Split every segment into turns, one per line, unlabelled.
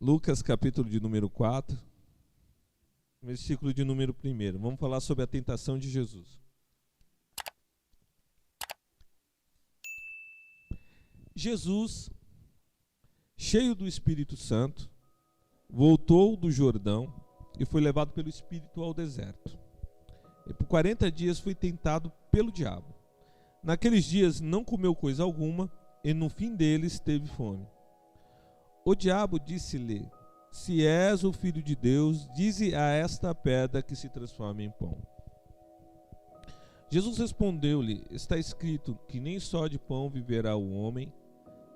Lucas capítulo de número 4, versículo de número 1. Vamos falar sobre a tentação de Jesus. Jesus, cheio do Espírito Santo, voltou do Jordão e foi levado pelo Espírito ao deserto. E por 40 dias foi tentado pelo diabo. Naqueles dias não comeu coisa alguma e no fim deles teve fome. O diabo disse-lhe: se és o Filho de Deus, dize a esta pedra que se transforme em pão. Jesus respondeu-lhe: está escrito que nem só de pão viverá o homem,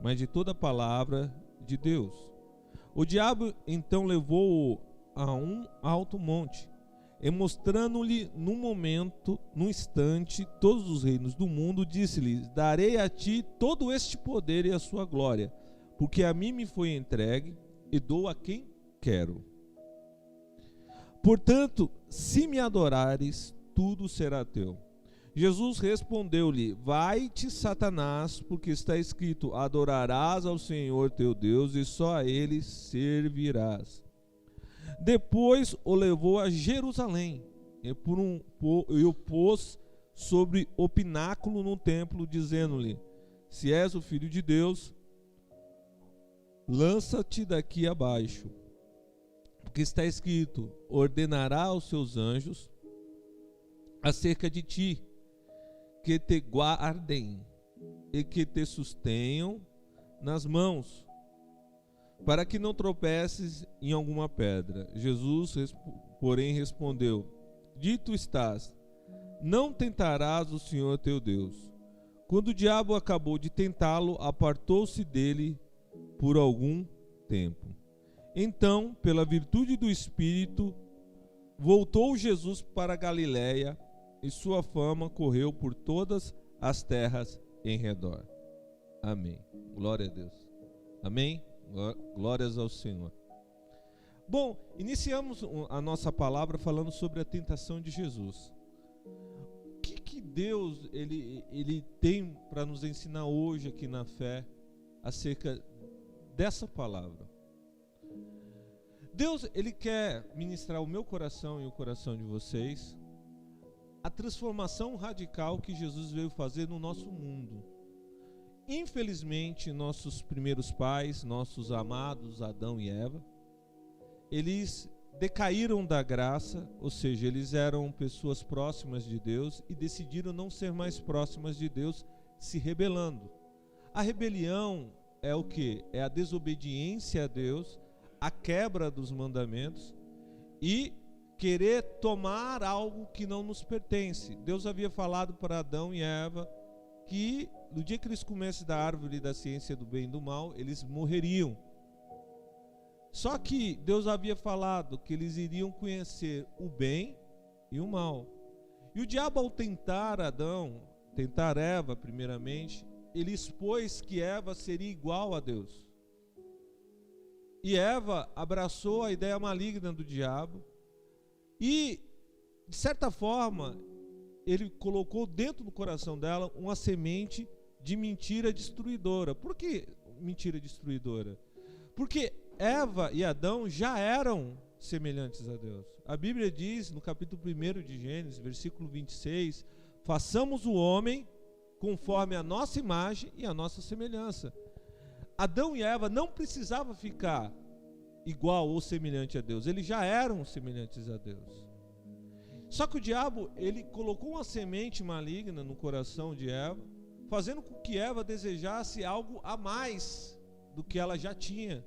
mas de toda palavra de Deus. O diabo então levou-o a um alto monte, e mostrando-lhe num instante, todos os reinos do mundo, disse-lhe: darei a ti todo este poder e a sua glória, porque a mim me foi entregue e dou a quem quero. Portanto, se me adorares, tudo será teu. Jesus respondeu-lhe: vai-te, Satanás, porque está escrito: adorarás ao Senhor teu Deus e só a ele servirás. Depois o levou a Jerusalém e o pôs sobre o pináculo no templo, dizendo-lhe: se és o Filho de Deus, lança-te daqui abaixo, porque está escrito: ordenará aos seus anjos acerca de ti, que te guardem e que te sustenham nas mãos, para que não tropeces em alguma pedra. Jesus, porém, respondeu: dito estás, não tentarás o Senhor teu Deus. Quando o diabo acabou de tentá-lo, apartou-se dele por algum tempo. Então, pela virtude do Espírito, voltou Jesus para a Galiléia, e sua fama correu por todas as terras em redor. Amém. Glória a Deus. Amém. Glórias ao Senhor. Bom, iniciamos a nossa palavra falando sobre a tentação de Jesus. O que Deus ele tem para nos ensinar hoje aqui na fé acerca dessa palavra? Deus, ele quer ministrar o meu coração e o coração de vocês a transformação radical que Jesus veio fazer no nosso mundo. Infelizmente, nossos primeiros pais, nossos amados Adão e Eva, eles decaíram da graça, ou seja, eles eram pessoas próximas de Deus e decidiram não ser mais próximas de Deus, se rebelando. A rebelião é o quê? É a desobediência a Deus, a quebra dos mandamentos e querer tomar algo que não nos pertence. Deus havia falado para Adão e Eva que no dia que eles comessem da árvore da ciência do bem e do mal, eles morreriam. Só que Deus havia falado que eles iriam conhecer o bem e o mal. E o diabo, ao tentar Eva primeiramente, ele expôs que Eva seria igual a Deus. E Eva abraçou a ideia maligna do diabo e, de certa forma, ele colocou dentro do coração dela uma semente de mentira destruidora. Por que mentira destruidora? Porque Eva e Adão já eram semelhantes a Deus. A Bíblia diz no capítulo 1 de Gênesis, versículo 26, façamos o homem conforme a nossa imagem e a nossa semelhança. Adão e Eva não precisavam ficar igual ou semelhante a Deus, eles já eram semelhantes a Deus. Só que o diabo, ele colocou uma semente maligna no coração de Eva, fazendo com que Eva desejasse algo a mais do que ela já tinha,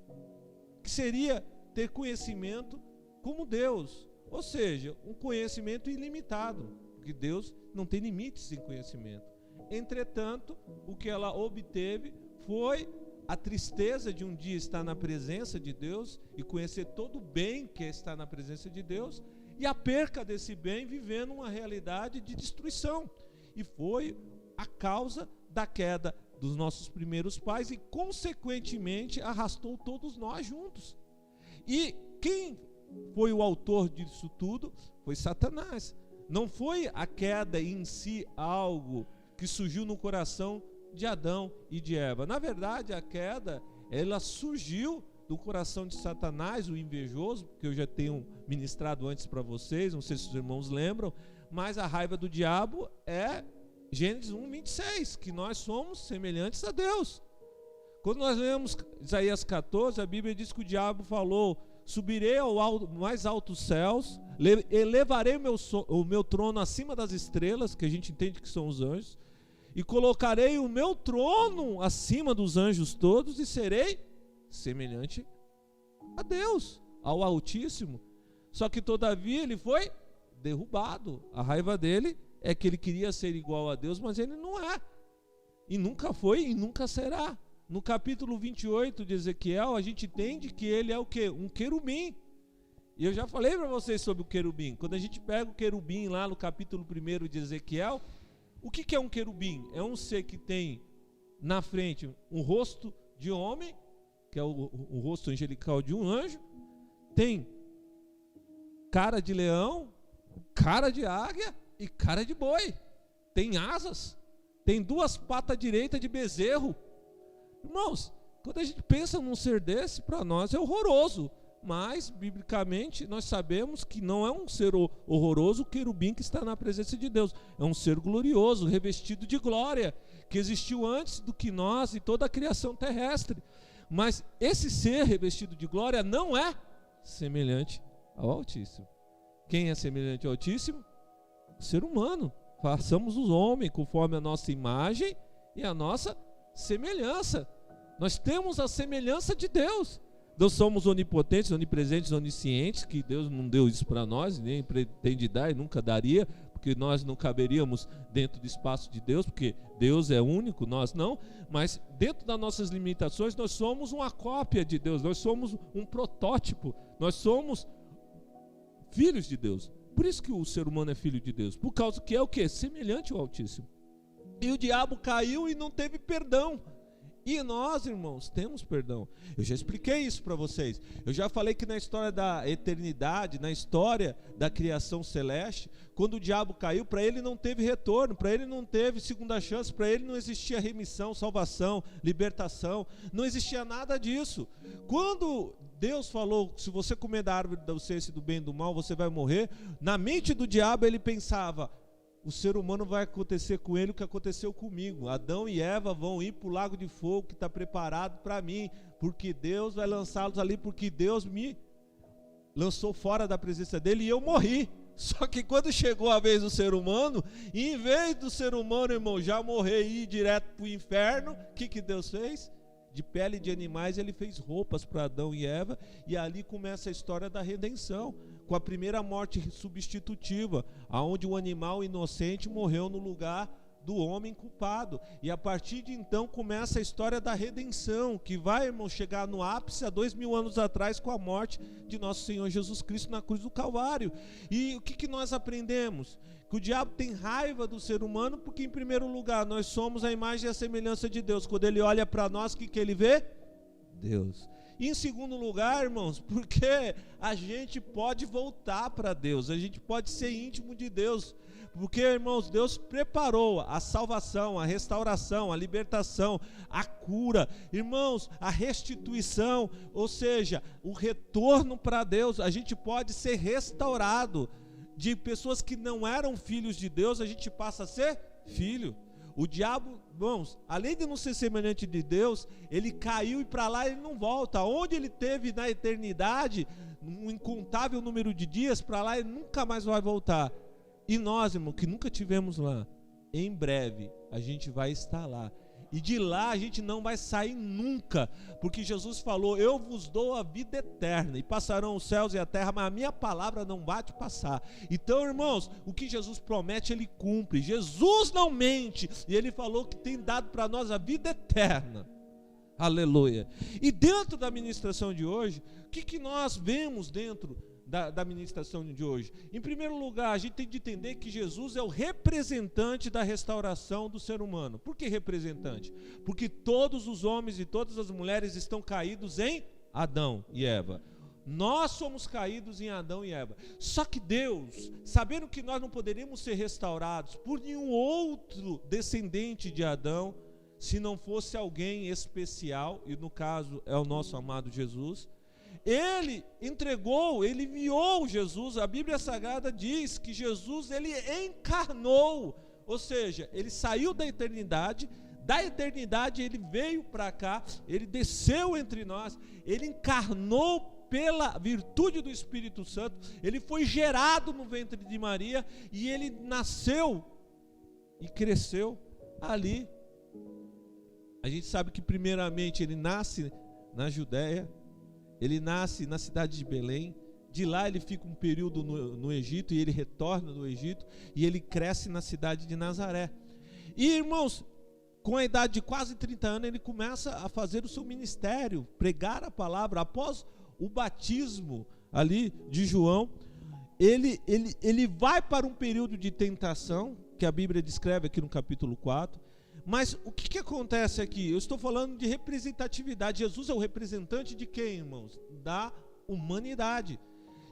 que seria ter conhecimento como Deus, ou seja, um conhecimento ilimitado, porque Deus não tem limites em conhecimento. Entretanto, o que ela obteve foi a tristeza de um dia estar na presença de Deus e conhecer todo o bem que é estar na presença de Deus, e a perca desse bem vivendo uma realidade de destruição. E foi a causa da queda dos nossos primeiros pais e, consequentemente, arrastou todos nós juntos. E quem foi o autor disso tudo? Foi Satanás. Não foi a queda em si algo que surgiu no coração de Adão e de Eva. Na verdade, a queda, ela surgiu do coração de Satanás, o invejoso, que eu já tenho ministrado antes para vocês, não sei se os irmãos lembram, mas a raiva do diabo é Gênesis 1:26, que nós somos semelhantes a Deus. Quando nós lemos Isaías 14, a Bíblia diz que o diabo falou: subirei ao mais altos céus, elevarei o meu trono acima das estrelas, que a gente entende que são os anjos, e colocarei o meu trono acima dos anjos todos, e serei semelhante a Deus, ao Altíssimo. Só que todavia ele foi derrubado. A raiva dele é que ele queria ser igual a Deus, mas ele não é, e nunca foi e nunca será. No capítulo 28 de Ezequiel, a gente entende que ele é o quê? Um querubim. E eu já falei para vocês sobre o querubim. Quando a gente pega o querubim lá no capítulo 1 de Ezequiel, o que é um querubim? É um ser que tem na frente um rosto de homem, que é o rosto angelical de um anjo, tem cara de leão, cara de águia e cara de boi, tem asas, tem duas patas direitas de bezerro. Irmãos, quando a gente pensa num ser desse, para nós é horroroso, mas biblicamente nós sabemos que não é um ser horroroso o querubim que está na presença de Deus, é um ser glorioso, revestido de glória, que existiu antes do que nós e toda a criação terrestre. Mas esse ser revestido de glória não é semelhante ao Altíssimo. Quem é semelhante ao Altíssimo? O ser humano. Façamos os homens conforme a nossa imagem e a nossa semelhança. Nós temos a semelhança de Deus. Nós somos onipotentes, onipresentes, oniscientes, que Deus não deu isso para nós, nem pretende dar e nunca daria, porque nós não caberíamos dentro do espaço de Deus, porque Deus é único, nós não. Mas dentro das nossas limitações, nós somos uma cópia de Deus, nós somos um protótipo, nós somos filhos de Deus. Por isso que o ser humano é filho de Deus, por causa que é o quê? Semelhante ao Altíssimo. E o diabo caiu e não teve perdão. E nós, irmãos, temos perdão. Eu já expliquei isso para vocês. Eu já falei que na história da eternidade, na história da criação celeste, quando o diabo caiu, para ele não teve retorno, para ele não teve segunda chance, para ele não existia remissão, salvação, libertação, não existia nada disso. Quando Deus falou: se você comer da árvore do ciência do bem e do mal, você vai morrer, na mente do diabo ele pensava: o ser humano vai acontecer com ele o que aconteceu comigo. Adão e Eva vão ir para o lago de fogo que está preparado para mim, porque Deus vai lançá-los ali, porque Deus me lançou fora da presença dele e eu morri. Só que quando chegou a vez do ser humano, em vez do ser humano, irmão, já morrer e ir direto para o inferno, o que Deus fez? De pele de animais ele fez roupas para Adão e Eva, e ali começa a história da redenção, com a primeira morte substitutiva, aonde o animal inocente morreu no lugar do homem culpado. E a partir de então começa a história da redenção, que vai, irmão, chegar no ápice há 2000 anos atrás, com a morte de nosso Senhor Jesus Cristo na cruz do Calvário. E o que nós aprendemos? Que o diabo tem raiva do ser humano, porque em primeiro lugar nós somos a imagem e a semelhança de Deus. Quando ele olha para nós, o que ele vê? Deus. E em segundo lugar, irmãos, porque a gente pode voltar para Deus, a gente pode ser íntimo de Deus, porque, irmãos, Deus preparou a salvação, a restauração, a libertação, a cura, irmãos, a restituição, ou seja, o retorno para Deus. A gente pode ser restaurado. De pessoas que não eram filhos de Deus, a gente passa a ser filho. O diabo, irmãos, além de não ser semelhante de Deus, ele caiu e para lá ele não volta. Onde ele teve na eternidade um incontável número de dias, para lá ele nunca mais vai voltar. E nós, irmão, que nunca tivemos lá, em breve a gente vai estar lá. E de lá a gente não vai sair nunca, porque Jesus falou: eu vos dou a vida eterna, e passarão os céus e a terra, mas a minha palavra não vai te passar. Então, irmãos, o que Jesus promete, ele cumpre. Jesus não mente, e ele falou que tem dado para nós a vida eterna. Aleluia. E dentro da ministração de hoje, o que nós vemos dentro da ministração de hoje? Em primeiro lugar, a gente tem de entender que Jesus é o representante da restauração do ser humano. Por que representante? Porque todos os homens e todas as mulheres estão caídos em Adão e Eva. Nós somos caídos em Adão e Eva. Só que Deus, sabendo que nós não poderíamos ser restaurados por nenhum outro descendente de Adão, se não fosse alguém especial, e no caso é o nosso amado Jesus. Ele entregou, ele enviou Jesus. A Bíblia Sagrada diz que Jesus, ele encarnou, ou seja, ele saiu da eternidade ele veio para cá, ele desceu entre nós, ele encarnou pela virtude do Espírito Santo, ele foi gerado no ventre de Maria, e ele nasceu e cresceu ali. A gente sabe que primeiramente ele nasce na Judéia, ele nasce na cidade de Belém, de lá ele fica um período no Egito, e ele retorna do Egito, e ele cresce na cidade de Nazaré. E irmãos, com a idade de quase 30 anos, ele começa a fazer o seu ministério, pregar a palavra. Após o batismo ali de João, ele vai para um período de tentação, que a Bíblia descreve aqui no capítulo 4. Mas o que acontece aqui? Eu estou falando de representatividade. Jesus é o representante de quem, irmãos? Da humanidade.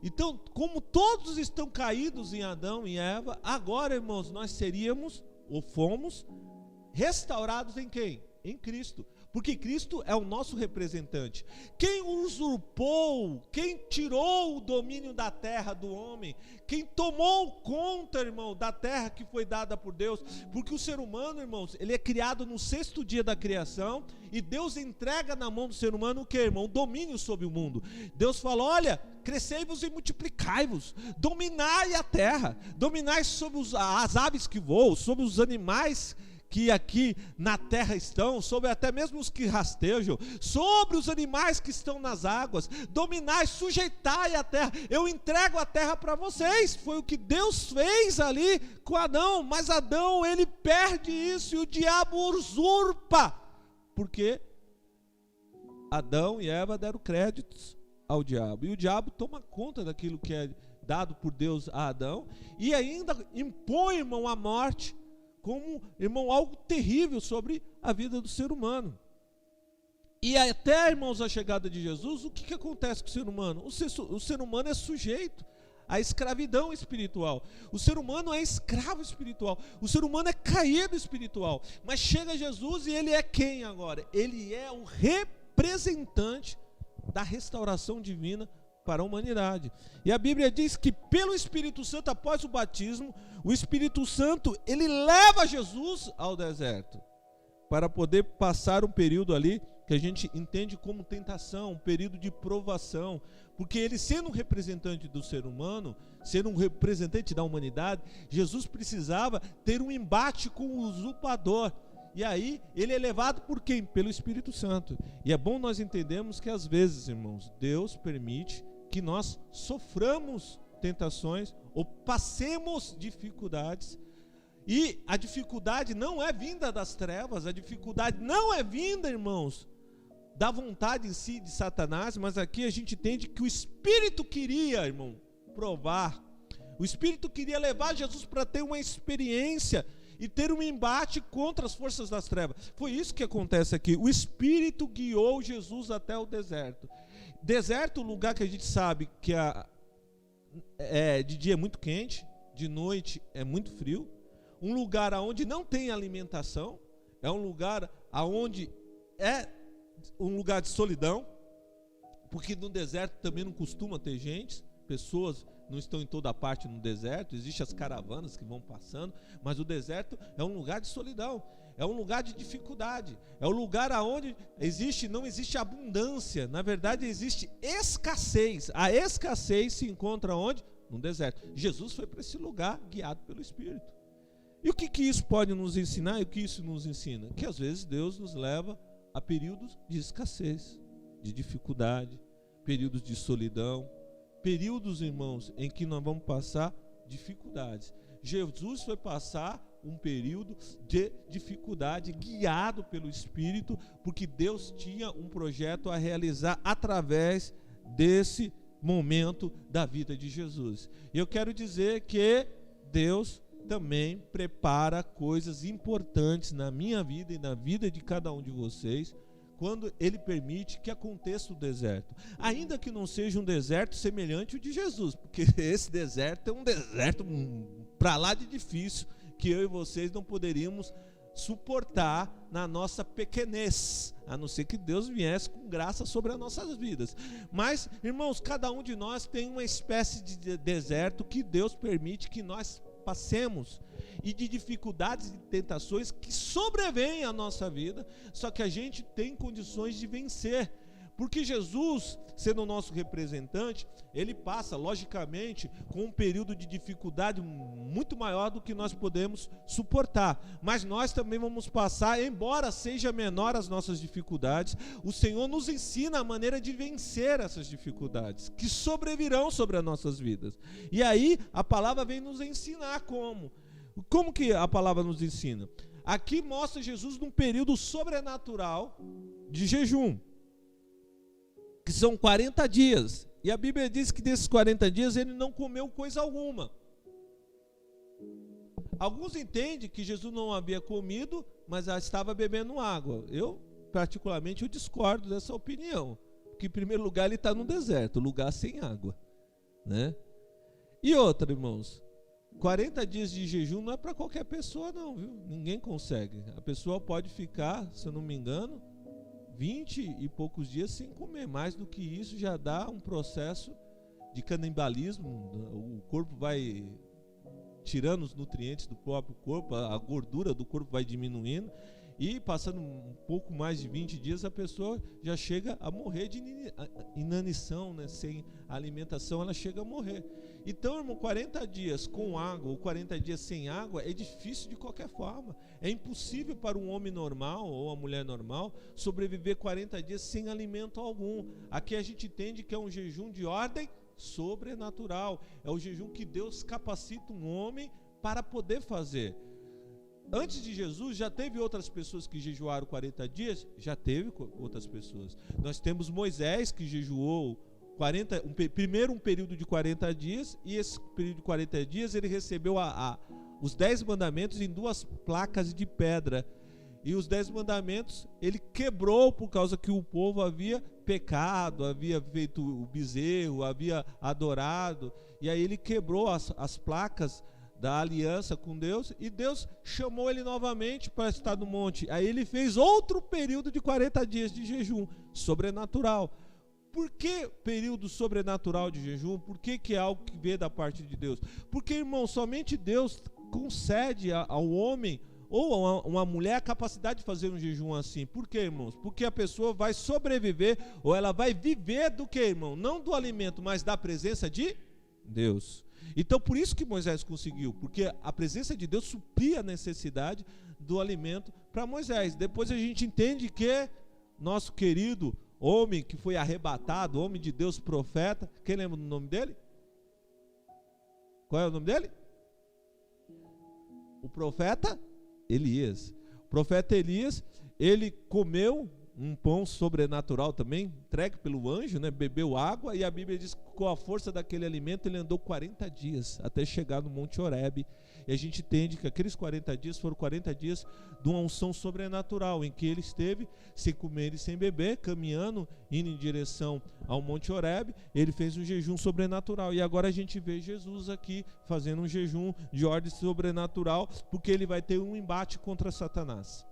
Então, como todos estão caídos em Adão e Eva, agora, irmãos, nós seríamos, ou fomos, restaurados em quem? Em Cristo. Porque Cristo é o nosso representante. Quem usurpou, quem tirou o domínio da terra do homem, quem tomou conta, irmão, da terra que foi dada por Deus, porque o ser humano, irmãos, ele é criado no 6º dia da criação, e Deus entrega na mão do ser humano o que, irmão? O domínio sobre o mundo. Deus fala: olha, crescei-vos e multiplicai-vos, dominai a terra, dominai sobre as aves que voam, sobre os animais que aqui na terra estão, sobre até mesmo os que rastejam, sobre os animais que estão nas águas, dominai, sujeitai a terra, eu entrego a terra para vocês. Foi o que Deus fez ali com Adão, mas Adão, ele perde isso, e o diabo usurpa, porque Adão e Eva deram créditos ao diabo, e o diabo toma conta daquilo que é dado por Deus a Adão, e ainda impõe, irmão, a morte, como, irmão, algo terrível sobre a vida do ser humano. E até, irmãos, a chegada de Jesus, o que acontece com o ser humano? O ser humano é sujeito à escravidão espiritual. O ser humano é escravo espiritual. O ser humano é caído espiritual. Mas chega Jesus, e ele é quem agora? Ele é o representante da restauração divina para a humanidade. E a Bíblia diz que pelo Espírito Santo, após o batismo, o Espírito Santo, ele leva Jesus ao deserto, para poder passar um período ali, que a gente entende como tentação, um período de provação, porque ele, sendo um representante do ser humano, sendo um representante da humanidade, Jesus precisava ter um embate com o usurpador. E aí, ele é levado por quem? Pelo Espírito Santo. E é bom nós entendermos que às vezes, irmãos, Deus permite que nós soframos tentações ou passemos dificuldades, e a dificuldade não é vinda das trevas, a dificuldade não é vinda, irmãos, da vontade em si de Satanás, mas aqui a gente entende que o Espírito queria, irmão, provar, o Espírito queria levar Jesus para ter uma experiência e ter um embate contra as forças das trevas. Foi isso que acontece aqui. O Espírito guiou Jesus até o deserto. Deserto, lugar que a gente sabe que de dia é muito quente, de noite é muito frio, um lugar onde não tem alimentação, é um lugar onde é um lugar de solidão, porque no deserto também não costuma ter gente, pessoas não estão em toda parte no deserto, existem as caravanas que vão passando, mas o deserto é um lugar de solidão, é um lugar de dificuldade, é um lugar onde não existe abundância, na verdade existe escassez. A escassez se encontra onde? No deserto. Jesus foi para esse lugar guiado pelo Espírito. E o que isso pode nos ensinar? E o que isso nos ensina? Que às vezes Deus nos leva a períodos de escassez, de dificuldade, períodos de solidão, períodos, irmãos, em que nós vamos passar dificuldades. Jesus foi passar um período de dificuldade, guiado pelo Espírito, porque Deus tinha um projeto a realizar através desse momento da vida de Jesus. E eu quero dizer que Deus também prepara coisas importantes na minha vida e na vida de cada um de vocês, quando Ele permite que aconteça o deserto, ainda que não seja um deserto semelhante ao de Jesus, porque esse deserto é um deserto para lá de difícil, que eu e vocês não poderíamos suportar na nossa pequenez, a não ser que Deus viesse com graça sobre as nossas vidas. Mas, irmãos, cada um de nós tem uma espécie de deserto que Deus permite que nós passemos, e de dificuldades e tentações que sobrevêm à nossa vida, só que a gente tem condições de vencer. Porque Jesus, sendo o nosso representante, ele passa, logicamente, com um período de dificuldade muito maior do que nós podemos suportar. Mas nós também vamos passar, embora seja menor as nossas dificuldades, o Senhor nos ensina a maneira de vencer essas dificuldades, que sobrevirão sobre as nossas vidas. E aí, a palavra vem nos ensinar como. Como que a palavra nos ensina? Aqui mostra Jesus num período sobrenatural de jejum, que são 40 dias, e a Bíblia diz que desses 40 dias ele não comeu coisa alguma. Alguns entendem que Jesus não havia comido, mas estava bebendo água. Eu, particularmente, eu discordo dessa opinião, porque em primeiro lugar ele está no deserto, lugar sem água, né? E outra, irmãos, 40 dias de jejum não é para qualquer pessoa não, viu? Ninguém consegue. A pessoa pode ficar, se eu não me engano, 20 e poucos dias sem comer. Mais do que isso já dá um processo de canibalismo. O corpo vai tirando os nutrientes do próprio corpo, a gordura do corpo vai diminuindo, e passando um pouco mais de 20 dias a pessoa já chega a morrer de inanição, né? Sem alimentação ela chega a morrer. Então, irmão, 40 dias com água ou 40 dias sem água é difícil de qualquer forma. É impossível para um homem normal ou uma mulher normal sobreviver 40 dias sem alimento algum. Aqui a gente entende que é um jejum de ordem sobrenatural. É o jejum que Deus capacita um homem para poder fazer. Antes de Jesus, já teve outras pessoas que jejuaram 40 dias? Já teve outras pessoas. Nós temos Moisés, que jejuou primeiro um período de 40 dias, e esse período de 40 dias ele recebeu os 10 mandamentos em 2 placas de pedra. E os 10 mandamentos ele quebrou por causa que o povo havia pecado, havia feito o bezerro, havia adorado. E aí ele quebrou as placas da aliança com Deus, e Deus chamou ele novamente para estar no monte. Aí ele fez outro período de 40 dias de jejum sobrenatural. Por que período sobrenatural de jejum? Por que é algo que vem da parte de Deus? Porque, irmão, somente Deus concede ao homem ou a uma mulher a capacidade de fazer um jejum assim. Por quê, irmãos? Porque a pessoa vai sobreviver, ou ela vai viver do que, irmão? Não do alimento, mas da presença de Deus. Então, por isso que Moisés conseguiu, porque a presença de Deus supria a necessidade do alimento para Moisés. Depois a gente entende que nosso querido homem que foi arrebatado, homem de Deus, profeta, quem lembra do nome dele? Qual é o nome dele? O profeta Elias. O profeta Elias, ele comeu um pão sobrenatural também, entregue pelo anjo, né? Bebeu água, e a Bíblia diz que com a força daquele alimento ele andou 40 dias até chegar no Monte Horebe. E a gente entende que aqueles 40 dias foram 40 dias de uma unção sobrenatural, em que ele esteve sem comer e sem beber, caminhando, indo em direção ao Monte Horebe. Ele fez um jejum sobrenatural, e agora a gente vê Jesus aqui fazendo um jejum de ordem sobrenatural, porque ele vai ter um embate contra Satanás.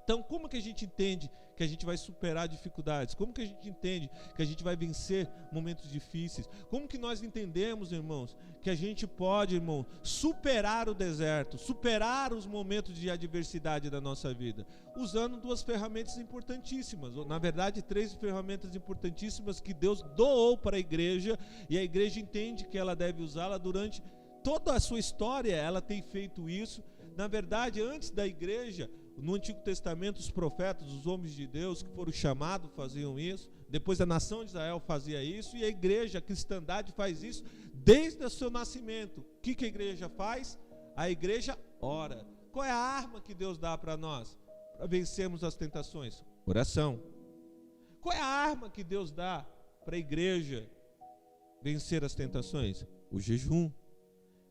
Então, como que a gente entende que a gente vai superar dificuldades? Como que a gente entende que a gente vai vencer momentos difíceis? Como que nós entendemos, irmãos, que a gente pode, irmão, superar o deserto, superar os momentos de adversidade da nossa vida? Usando 2 ferramentas importantíssimas, ou, na verdade, 3 ferramentas importantíssimas que Deus doou para a igreja, e a igreja entende que ela deve usá-la durante toda a sua história. Ela tem feito isso. Na verdade, antes da igreja, no Antigo Testamento, os profetas, os homens de Deus que foram chamados faziam isso. Depois a nação de Israel fazia isso, e a igreja, a cristandade faz isso desde o seu nascimento. O que a igreja faz? A igreja ora. Qual é a arma que Deus dá para nós para vencermos as tentações? Oração. Qual é a arma que Deus dá para a igreja vencer as tentações? O jejum.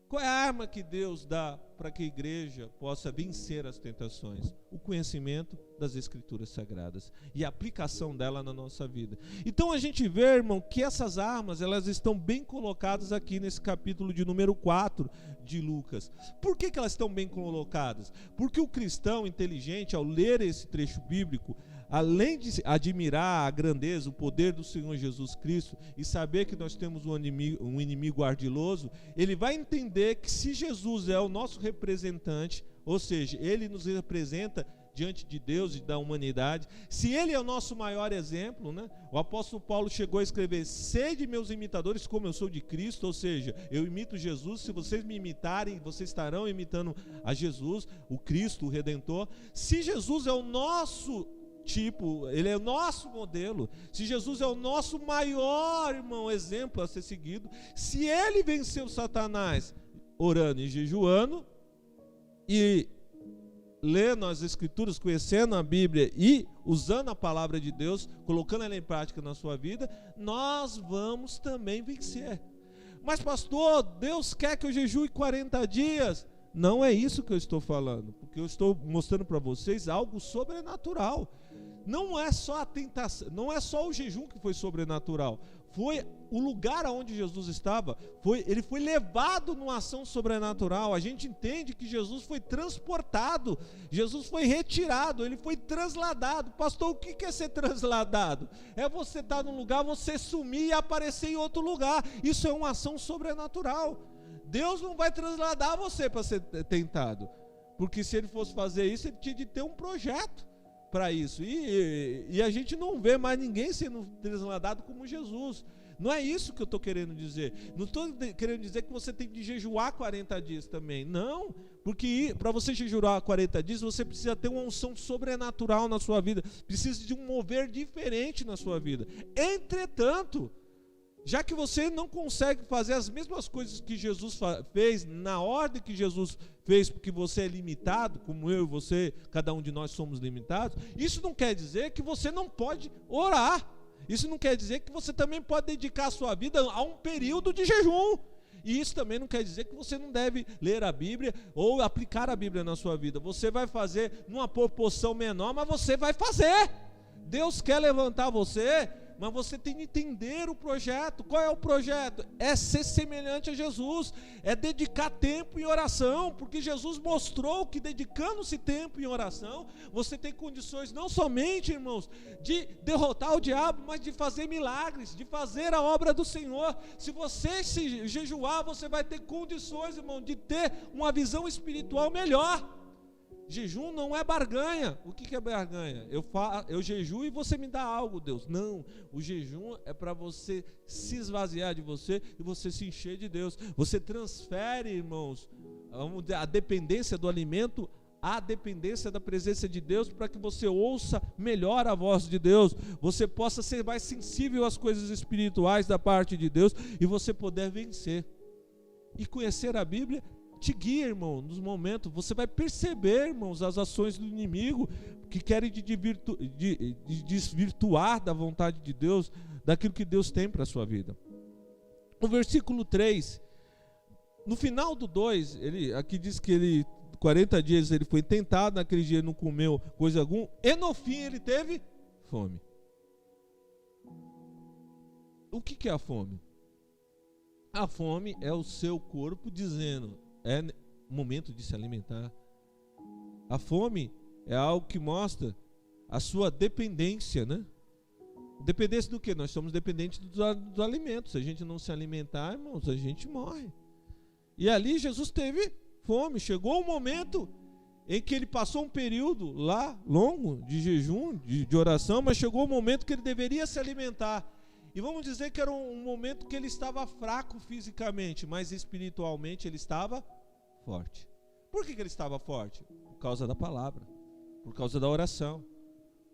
Qual é a arma que Deus dá para que a igreja possa vencer as tentações? O conhecimento das Escrituras Sagradas e a aplicação dela na nossa vida. Então a gente vê, irmão, que essas armas, elas estão bem colocadas aqui nesse capítulo de número 4 de Lucas. Por que elas estão bem colocadas? Porque o cristão inteligente, ao ler esse trecho bíblico, além de admirar a grandeza, o poder do Senhor Jesus Cristo e saber que nós temos um inimigo ardiloso, ele vai entender que se Jesus é o nosso representante, ou seja, ele nos representa diante de Deus e da humanidade, se ele é o nosso maior exemplo, né? O apóstolo Paulo chegou a escrever: sede meus imitadores como eu sou de Cristo, ou seja, eu imito Jesus, se vocês me imitarem, vocês estarão imitando a Jesus, o Cristo, o Redentor. Se Jesus é o nosso tipo, ele é o nosso modelo, se Jesus é o nosso maior, irmão, exemplo a ser seguido, se ele venceu Satanás orando e jejuando e lendo as Escrituras, conhecendo a Bíblia e usando a palavra de Deus, colocando ela em prática na sua vida, nós vamos também vencer. Mas pastor, Deus quer que eu jejue 40 dias? Não é isso que eu estou falando, porque eu estou mostrando para vocês algo sobrenatural. Não é só a tentação, não é só o jejum que foi sobrenatural, foi o lugar onde Jesus estava, ele foi levado numa ação sobrenatural. A gente entende que Jesus foi transportado, Jesus foi retirado, ele foi trasladado. Pastor, o que é ser trasladado? É você estar num lugar, você sumir e aparecer em outro lugar. Isso é uma ação sobrenatural. Deus não vai trasladar você para ser tentado, porque se ele fosse fazer isso, ele tinha de ter um projeto para isso, e a gente não vê mais ninguém sendo trasladado como Jesus. Não é isso que eu estou querendo dizer. Não estou querendo dizer que você tem de jejuar 40 dias também, não, porque para você jejuar 40 dias, você precisa ter uma unção sobrenatural na sua vida, precisa de um mover diferente na sua vida. Entretanto, já que você não consegue fazer as mesmas coisas que Jesus fez, na ordem que Jesus fez, porque você é limitado, como eu e você, cada um de nós somos limitados, isso não quer dizer que você não pode orar. Isso não quer dizer que você também pode dedicar a sua vida a um período de jejum. E isso também não quer dizer que você não deve ler a Bíblia ou aplicar a Bíblia na sua vida. Você vai fazer numa proporção menor, mas você vai fazer. Deus quer levantar você, mas você tem que entender o projeto. Qual é o projeto? É ser semelhante a Jesus, é dedicar tempo em oração, porque Jesus mostrou que dedicando-se tempo em oração, você tem condições não somente, irmãos, de derrotar o diabo, mas de fazer milagres, de fazer a obra do Senhor. Se você se jejuar, você vai ter condições, irmão, de ter uma visão espiritual melhor. Jejum não é barganha. O que é barganha? Eu jejuo e você me dá algo, Deus. Não, o jejum é para você se esvaziar de você e você se encher de Deus. Você transfere, irmãos, a dependência do alimento à dependência da presença de Deus, para que você ouça melhor a voz de Deus, você possa ser mais sensível às coisas espirituais da parte de Deus e você poder vencer. E conhecer a Bíblia te guia, irmão, nos momentos. Você vai perceber, irmãos, as ações do inimigo que querem desvirtuar da vontade de Deus, daquilo que Deus tem para a sua vida. O versículo 3, no final do 2, aqui diz que ele 40 dias ele foi tentado, naquele dia não comeu coisa alguma, e no fim ele teve fome. O que é a fome? A fome é o seu corpo dizendo: é momento de se alimentar. A fome é algo que mostra a sua dependência, né? Dependência do quê? Nós somos dependentes dos alimentos. Se a gente não se alimentar, irmãos, a gente morre. E ali Jesus teve fome. Chegou um momento em que ele passou um período lá longo de jejum, de oração, mas chegou um momento que ele deveria se alimentar. E vamos dizer que era um momento que ele estava fraco fisicamente, mas espiritualmente ele estava forte. Por que ele estava forte? Por causa da palavra, por causa da oração,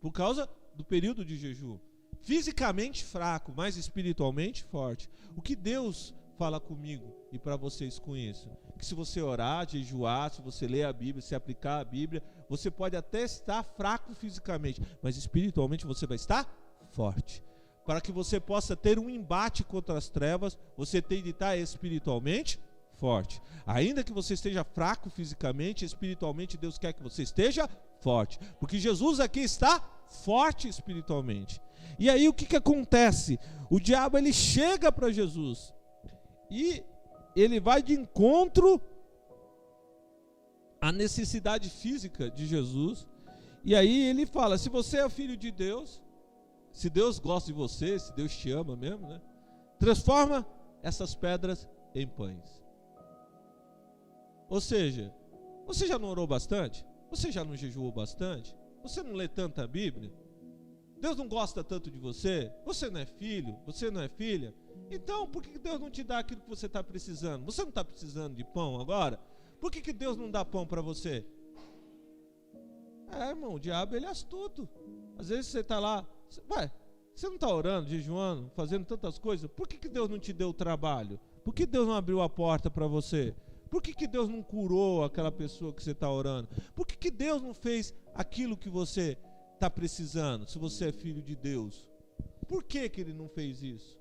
por causa do período de jejum. Fisicamente fraco, mas espiritualmente forte. O que Deus fala comigo e para vocês com isso? Que se você orar, jejuar, se você ler a Bíblia, se aplicar a Bíblia, você pode até estar fraco fisicamente, mas espiritualmente você vai estar forte. Para que você possa ter um embate contra as trevas, você tem de estar espiritualmente forte. Ainda que você esteja fraco fisicamente, espiritualmente, Deus quer que você esteja forte. Porque Jesus aqui está forte espiritualmente. E aí o que acontece? O diabo ele chega para Jesus e ele vai de encontro à necessidade física de Jesus. E aí ele fala: se você é filho de Deus, se Deus gosta de você, se Deus te ama mesmo, né? Transforma essas pedras em pães. Ou seja, você já não orou bastante? Você já não jejuou bastante? Você não lê tanta Bíblia? Deus não gosta tanto de você? Você não é filho? Você não é filha? Então, por que Deus não te dá aquilo que você está precisando? Você não está precisando de pão agora? Por que Deus não dá pão para você? Irmão, o diabo ele é astuto. Às vezes você está lá, você não está orando, jejuando, fazendo tantas coisas? Por que Deus não te deu o trabalho? Por que Deus não abriu a porta para você? Por que Deus não curou aquela pessoa que você está orando? Por que Deus não fez aquilo que você está precisando, se você é filho de Deus? Por que Ele não fez isso?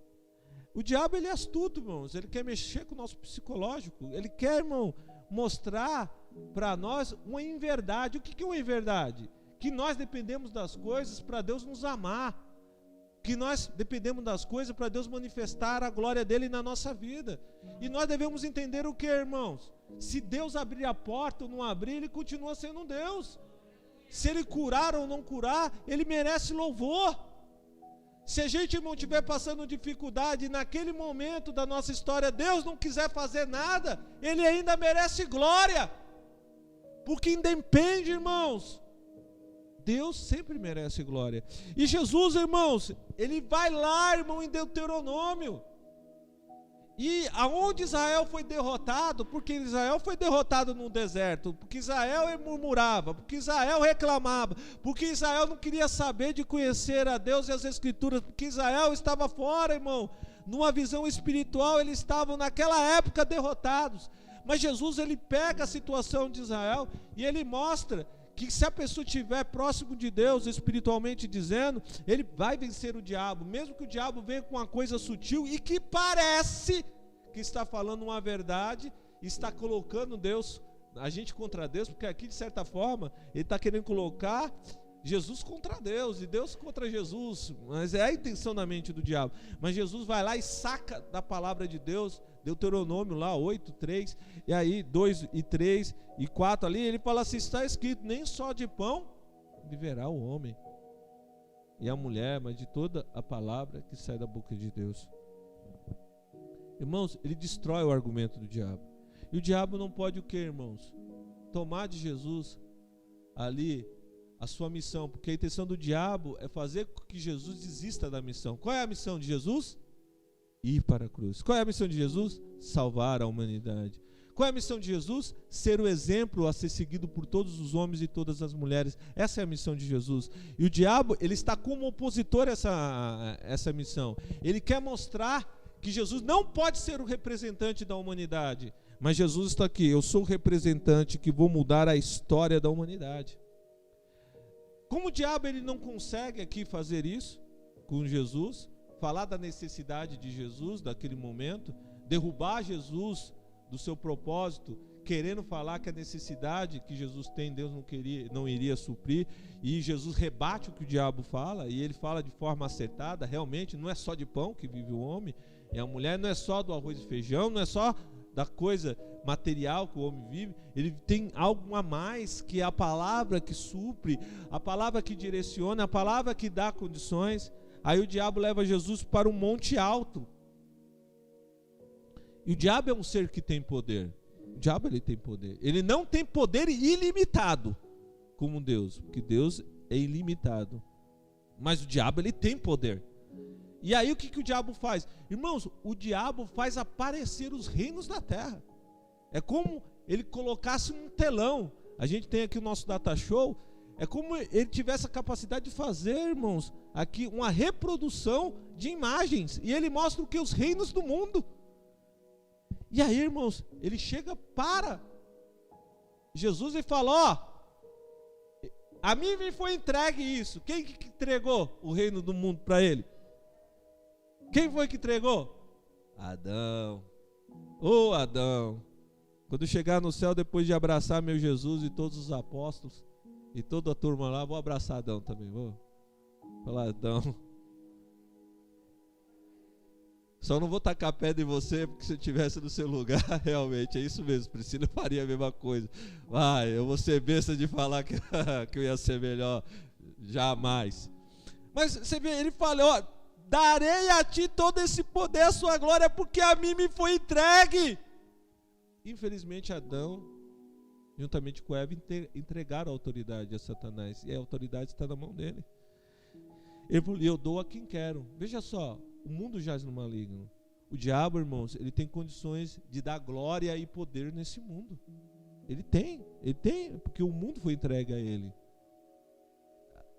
O diabo ele é astuto, irmãos. Ele quer mexer com o nosso psicológico. Ele quer, irmão, mostrar para nós uma inverdade. O que é uma inverdade? Que nós dependemos das coisas para Deus nos amar. Que nós dependemos das coisas para Deus manifestar a glória dele na nossa vida. E nós devemos entender o que, irmãos? Se Deus abrir a porta ou não abrir, ele continua sendo um Deus. Se ele curar ou não curar, ele merece louvor. Se a gente, irmão, estiver passando dificuldade naquele momento da nossa história, Deus não quiser fazer nada, ele ainda merece glória. Porque independe, irmãos, Deus sempre merece glória. E Jesus, irmãos, ele vai lá, irmão, em Deuteronômio. E aonde Israel foi derrotado? Porque Israel foi derrotado no deserto, porque Israel murmurava, porque Israel reclamava, porque Israel não queria saber de conhecer a Deus e as Escrituras, porque Israel estava fora, irmão, numa visão espiritual, eles estavam naquela época derrotados. Mas Jesus, ele pega a situação de Israel e ele mostra que se a pessoa estiver próximo de Deus, espiritualmente dizendo, ele vai vencer o diabo, mesmo que o diabo venha com uma coisa sutil e que parece que está falando uma verdade, está colocando Deus, a gente contra Deus, porque aqui de certa forma, ele está querendo colocar Jesus contra Deus e Deus contra Jesus, mas é a intenção da mente do diabo. Mas Jesus vai lá e saca da palavra de Deus, Deuteronômio lá 8, 3, e aí 2 e 3 e 4 ali, ele fala assim: está escrito, nem só de pão viverá o homem e a mulher, mas de toda a palavra que sai da boca de Deus. Irmãos, ele destrói o argumento do diabo. E o diabo não pode o que, irmãos? Tomar de Jesus ali a sua missão, porque a intenção do diabo é fazer com que Jesus desista da missão. Qual é a missão de Jesus? Ir para a cruz. Qual é a missão de Jesus? Salvar a humanidade. Qual é a missão de Jesus? Ser o exemplo a ser seguido por todos os homens e todas as mulheres. Essa é a missão de Jesus. E o diabo, ele está como opositor a essa missão. Ele quer mostrar que Jesus não pode ser o representante da humanidade, mas Jesus está aqui: eu sou o representante que vou mudar a história da humanidade. Como o diabo ele não consegue aqui fazer isso com Jesus, falar da necessidade de Jesus daquele momento, derrubar Jesus do seu propósito, querendo falar que a necessidade que Jesus tem, Deus não iria suprir, e Jesus rebate o que o diabo fala, e ele fala de forma acertada. Realmente não é só de pão que vive o homem e a mulher, não é só do arroz e feijão, não é só da coisa material que o homem vive, ele tem algo a mais, que é a palavra que supre, a palavra que direciona, a palavra que dá condições. Aí o diabo leva Jesus para um monte alto. E o diabo é um ser que tem poder. O diabo ele tem poder. Ele não tem poder ilimitado como Deus, porque Deus é ilimitado. Mas o diabo ele tem poder. E aí o que o diabo faz? Irmãos, o diabo faz aparecer os reinos da terra. É como ele colocasse um telão. A gente tem aqui o nosso data show. É como ele tivesse a capacidade de fazer, irmãos, aqui uma reprodução de imagens. E ele mostra o que? Os reinos do mundo. E aí, irmãos, ele chega para Jesus e fala: ó, a mim me foi entregue isso. Quem que entregou o reino do mundo para ele? Quem foi que entregou? Adão. Ô Adão, quando chegar no céu, depois de abraçar meu Jesus e todos os apóstolos e toda a turma lá, vou abraçar Adão também, vou falar: Adão, só não vou tacar pedra em você, porque se eu estivesse no seu lugar, realmente, é isso mesmo, Priscila faria a mesma coisa. Vai, eu vou ser besta de falar que eu ia ser melhor, jamais. Mas você vê, ele fala: ó, darei a ti todo esse poder, a sua glória, porque a mim me foi entregue. Infelizmente, Adão, juntamente com Eva, entregaram a autoridade a Satanás, e a autoridade está na mão dele. Ele falou: eu dou a quem quero. Veja só, o mundo jaz no maligno. O diabo, irmãos, ele tem condições de dar glória e poder nesse mundo. Ele tem, porque o mundo foi entregue a ele.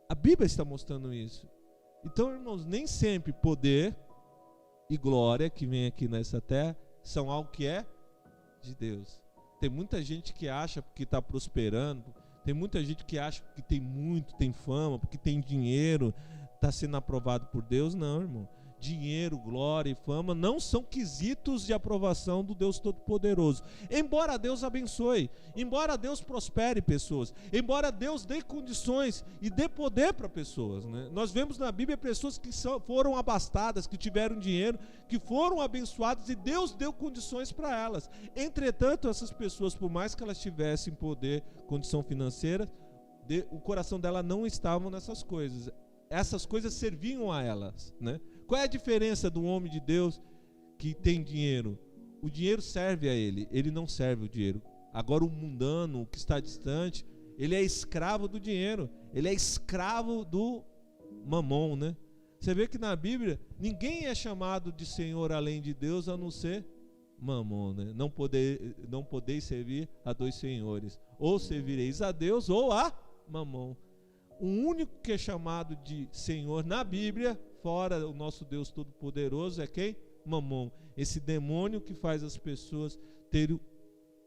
A Bíblia está mostrando isso. Então, irmãos, nem sempre poder e glória que vem aqui nessa terra são algo que é de Deus. Tem muita gente que acha que está prosperando, tem muita gente que acha que tem muito, tem fama, porque tem dinheiro, está sendo aprovado por Deus. Não, irmão. Dinheiro, glória e fama não são quesitos de aprovação do Deus Todo-Poderoso. Embora Deus abençoe, embora Deus prospere pessoas, embora Deus dê condições e dê poder para pessoas, né? Nós vemos na Bíblia pessoas que foram abastadas, que tiveram dinheiro, que foram abençoadas e Deus deu condições para elas. Entretanto, essas pessoas, por mais que elas tivessem poder, condição financeira, o coração dela não estava nessas coisas. Essas coisas serviam a elas, né? Qual é a diferença do homem de Deus que tem dinheiro? O dinheiro serve a ele, ele não serve o dinheiro. Agora o mundano, o que está distante, ele é escravo do dinheiro, ele é escravo do mamon, né? Você vê que na Bíblia ninguém é chamado de Senhor além de Deus, a não ser mamon, né? Não podeis servir a dois senhores, ou servireis a Deus ou a mamon. O único que é chamado de Senhor na Bíblia, fora o nosso Deus Todo-Poderoso, é quem? Mamon. Esse demônio que faz as pessoas terem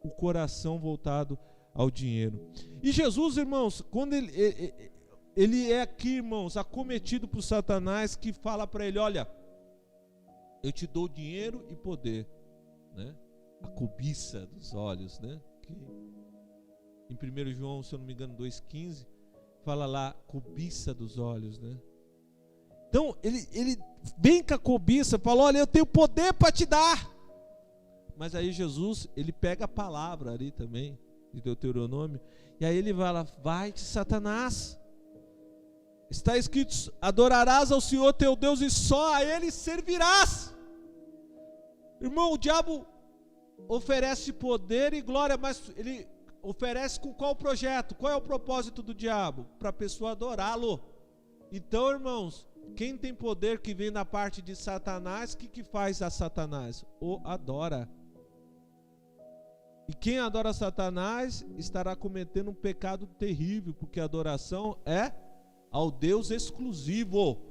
o coração voltado ao dinheiro. E Jesus, irmãos, quando ele é aqui, irmãos, acometido por Satanás, que fala para ele: olha, eu te dou dinheiro e poder, né? A cobiça dos olhos, né? Que em 1 João, se eu não me engano, 2,15, fala lá, cobiça dos olhos, né? Então, ele vem com a cobiça, fala: olha, eu tenho poder para te dar. Mas aí Jesus, ele pega a palavra ali também, de Deuteronômio, e aí ele fala: vai-te, Satanás. Está escrito: adorarás ao Senhor teu Deus e só a Ele servirás. Irmão, o diabo oferece poder e glória, mas ele oferece com qual projeto? Qual é o propósito do diabo? Para a pessoa adorá-lo. Então, irmãos, quem tem poder que vem da parte de Satanás, o que faz a Satanás? O adora. E quem adora Satanás estará cometendo um pecado terrível, porque a adoração é ao Deus exclusivo.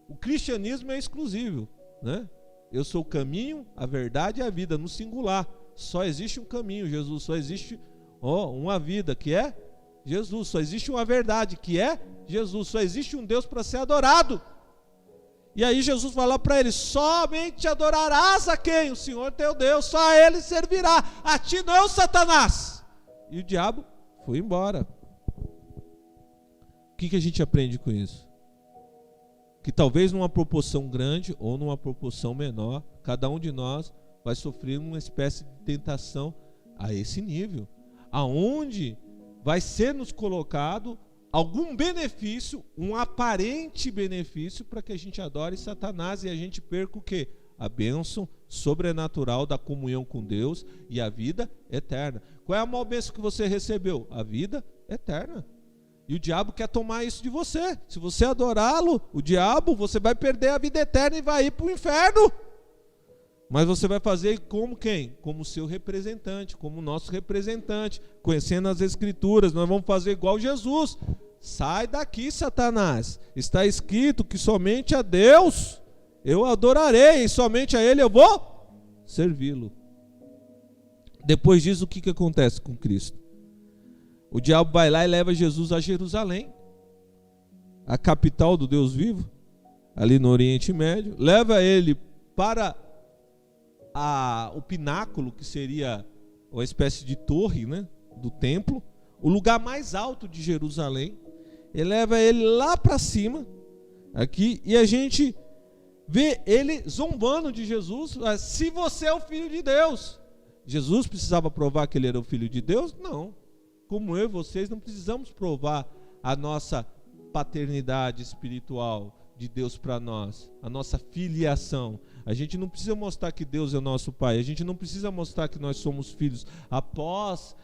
O cristianismo é exclusivo, né? Eu sou o caminho, a verdade e a vida, no singular. Só existe um caminho, Jesus. Só existe uma vida, que é Jesus. Só existe uma verdade, que é Jesus. Só existe um Deus para ser adorado. E aí Jesus fala para ele: somente adorarás a quem? O Senhor teu Deus, só a Ele servirá, a ti não, Satanás. E o diabo foi embora. O que a gente aprende com isso? Que talvez numa proporção grande ou numa proporção menor, cada um de nós vai sofrer uma espécie de tentação a esse nível, aonde vai ser nos colocado algum benefício, um aparente benefício, para que a gente adore Satanás e a gente perca o quê? A bênção sobrenatural da comunhão com Deus e a vida eterna. Qual é a maior bênção que você recebeu? A vida eterna. E o diabo quer tomar isso de você. Se você adorá-lo, o diabo, você vai perder a vida eterna e vai ir para o inferno. Mas você vai fazer como quem? Como seu representante, como nosso representante, conhecendo as Escrituras. Nós vamos fazer igual Jesus. Sai daqui, Satanás. Está escrito que somente a Deus eu adorarei, e somente a Ele eu vou servi-lo. Depois disso, o que acontece com Cristo? O diabo vai lá e leva Jesus a Jerusalém, a capital do Deus vivo, ali no Oriente Médio. Leva ele para o pináculo, que seria uma espécie de torre, né, do templo, o lugar mais alto de Jerusalém. Ele leva ele lá para cima, aqui, e a gente vê ele zombando de Jesus. Se você é o Filho de Deus. Jesus precisava provar que ele era o Filho de Deus? Não. Como eu e vocês não precisamos provar a nossa paternidade espiritual de Deus para nós, a nossa filiação. A gente não precisa mostrar que Deus é o nosso Pai, a gente não precisa mostrar que nós somos filhos após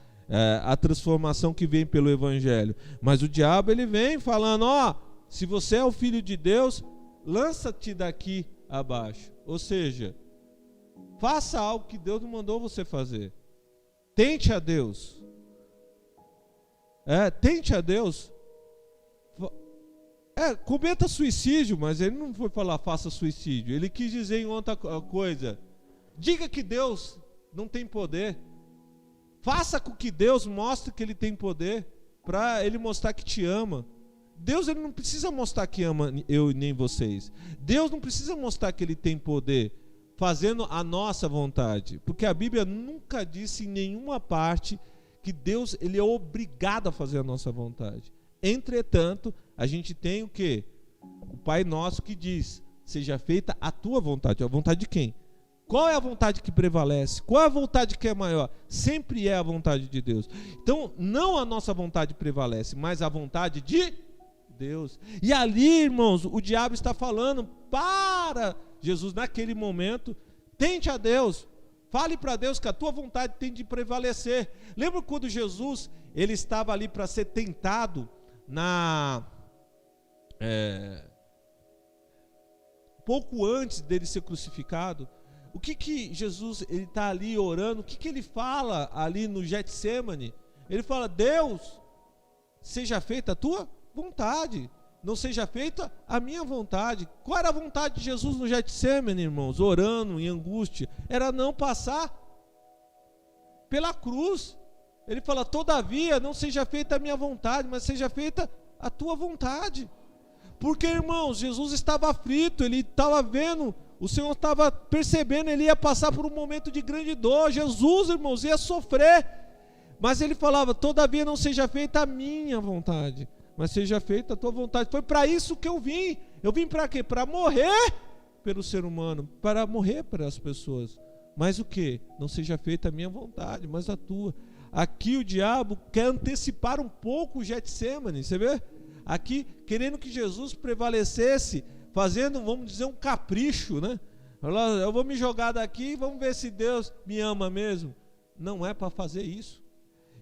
a transformação que vem pelo Evangelho. Mas o diabo, ele vem falando, se você é o Filho de Deus, lança-te daqui abaixo. Ou seja, faça algo que Deus não mandou você fazer. Tente a Deus. Tente a Deus. Cometa suicídio, mas ele não foi falar faça suicídio. Ele quis dizer em outra coisa. Diga que Deus não tem poder. Faça com que Deus mostre que ele tem poder, para ele mostrar que te ama. Deus, ele não precisa mostrar que ama eu nem vocês. Deus não precisa mostrar que ele tem poder fazendo a nossa vontade, porque a Bíblia nunca disse em nenhuma parte que Deus, ele é obrigado a fazer a nossa vontade. Entretanto, a gente tem o quê? O Pai Nosso que diz, seja feita a tua vontade. A vontade de quem? Qual é a vontade que prevalece? Qual é a vontade que é maior? Sempre é a vontade de Deus. Então, não a nossa vontade prevalece, mas a vontade de Deus. E ali, irmãos, o diabo está falando para Jesus naquele momento, tente a Deus, fale para Deus que a tua vontade tem de prevalecer. Lembra quando Jesus, ele estava ali para ser tentado pouco antes dele ser crucificado? O que Jesus, ele está ali orando, o que ele fala ali no Getsemane? Ele fala, Deus, seja feita a tua vontade, não seja feita a minha vontade. Qual era a vontade de Jesus no Getsemane, irmãos? Orando em angústia, era não passar pela cruz. Ele fala, todavia, não seja feita a minha vontade, mas seja feita a tua vontade. Porque, irmãos, Jesus estava aflito, ele estava vendo, o Senhor estava percebendo, ele ia passar por um momento de grande dor. Jesus, irmãos, ia sofrer, mas ele falava, todavia não seja feita a minha vontade, mas seja feita a tua vontade. Foi para isso que eu vim para quê? Para morrer pelo ser humano, para morrer para as pessoas. Mas o que? Não seja feita a minha vontade, mas a tua. Aqui o diabo quer antecipar um pouco o Getsemane, você vê? Aqui, querendo que Jesus prevalecesse, fazendo, vamos dizer, um capricho, né? Eu vou me jogar daqui e vamos ver se Deus me ama mesmo. Não é para fazer isso.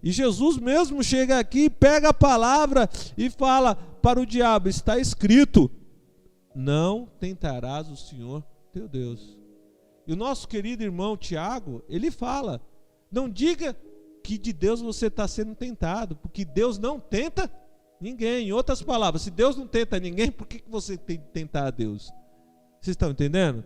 E Jesus mesmo chega aqui, pega a palavra e fala para o diabo, está escrito, não tentarás o Senhor teu Deus. E o nosso querido irmão Tiago, ele fala, não diga que de Deus você está sendo tentado, porque Deus não tenta ninguém. Em outras palavras, se Deus não tenta ninguém, por que você tem que tentar a Deus? Vocês estão entendendo?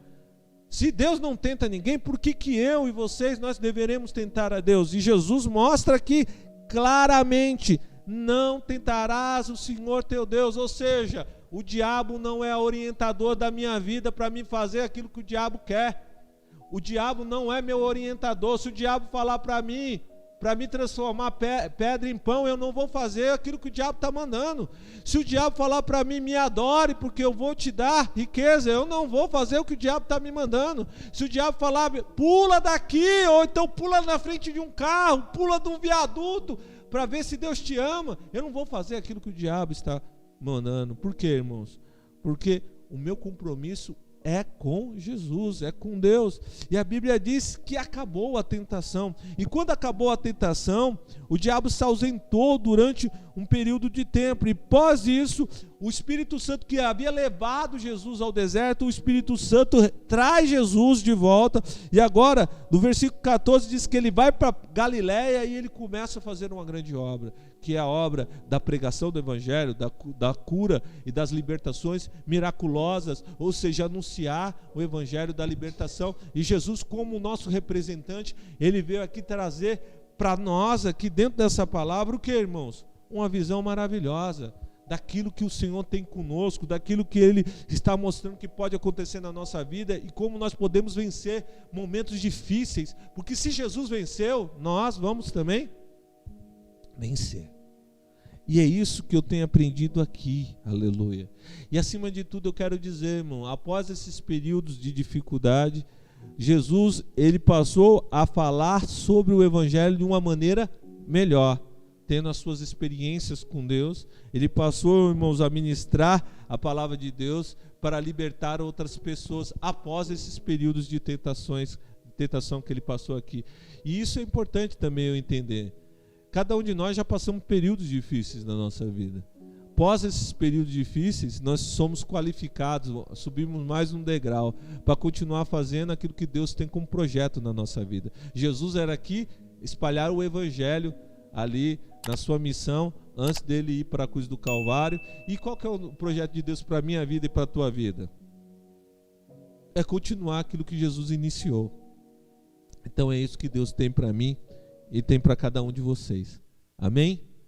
Se Deus não tenta ninguém, por que eu e vocês, nós deveremos tentar a Deus? E Jesus mostra aqui claramente, não tentarás o Senhor teu Deus. Ou seja, o diabo não é orientador da minha vida para me fazer aquilo que o diabo quer. O diabo não é meu orientador. Se o diabo falar para mim transformar pedra em pão, eu não vou fazer aquilo que o diabo está mandando. Se o diabo falar para mim, me adore, porque eu vou te dar riqueza, eu não vou fazer o que o diabo está me mandando. Se o diabo falar, pula daqui, ou então pula na frente de um carro, pula de um viaduto, para ver se Deus te ama, eu não vou fazer aquilo que o diabo está mandando. Por quê, irmãos? Porque o meu compromisso é com Jesus, é com Deus. E a Bíblia diz que acabou a tentação. E quando acabou a tentação, o diabo se ausentou durante um período de tempo. E após isso, o Espírito Santo que havia levado Jesus ao deserto, o Espírito Santo traz Jesus de volta. E agora, no versículo 14, diz que ele vai para Galiléia e ele começa a fazer uma grande obra, que é a obra da pregação do Evangelho, da cura e das libertações miraculosas, ou seja, anunciar o Evangelho da libertação. E Jesus, como nosso representante, ele veio aqui trazer para nós, aqui dentro dessa palavra, o que, irmãos? Uma visão maravilhosa daquilo que o Senhor tem conosco, daquilo que Ele está mostrando que pode acontecer na nossa vida e como nós podemos vencer momentos difíceis, porque se Jesus venceu, nós vamos também vencer. E é isso que eu tenho aprendido aqui, aleluia. E acima de tudo eu quero dizer, irmão, após esses períodos de dificuldade, Jesus, ele passou a falar sobre o Evangelho de uma maneira melhor, tendo as suas experiências com Deus. Ele passou, irmãos, a ministrar a palavra de Deus para libertar outras pessoas após esses períodos de tentação que ele passou aqui. E isso é importante também eu entender. Cada um de nós já passamos períodos difíceis na nossa vida. Após esses períodos difíceis, nós somos qualificados, subimos mais um degrau para continuar fazendo aquilo que Deus tem como projeto na nossa vida. Jesus era aqui espalhar o Evangelho ali na sua missão, antes dele ir para a cruz do Calvário. E qual que é o projeto de Deus para a minha vida e para a tua vida? É continuar aquilo que Jesus iniciou. Então é isso que Deus tem para mim e tem para cada um de vocês. Amém?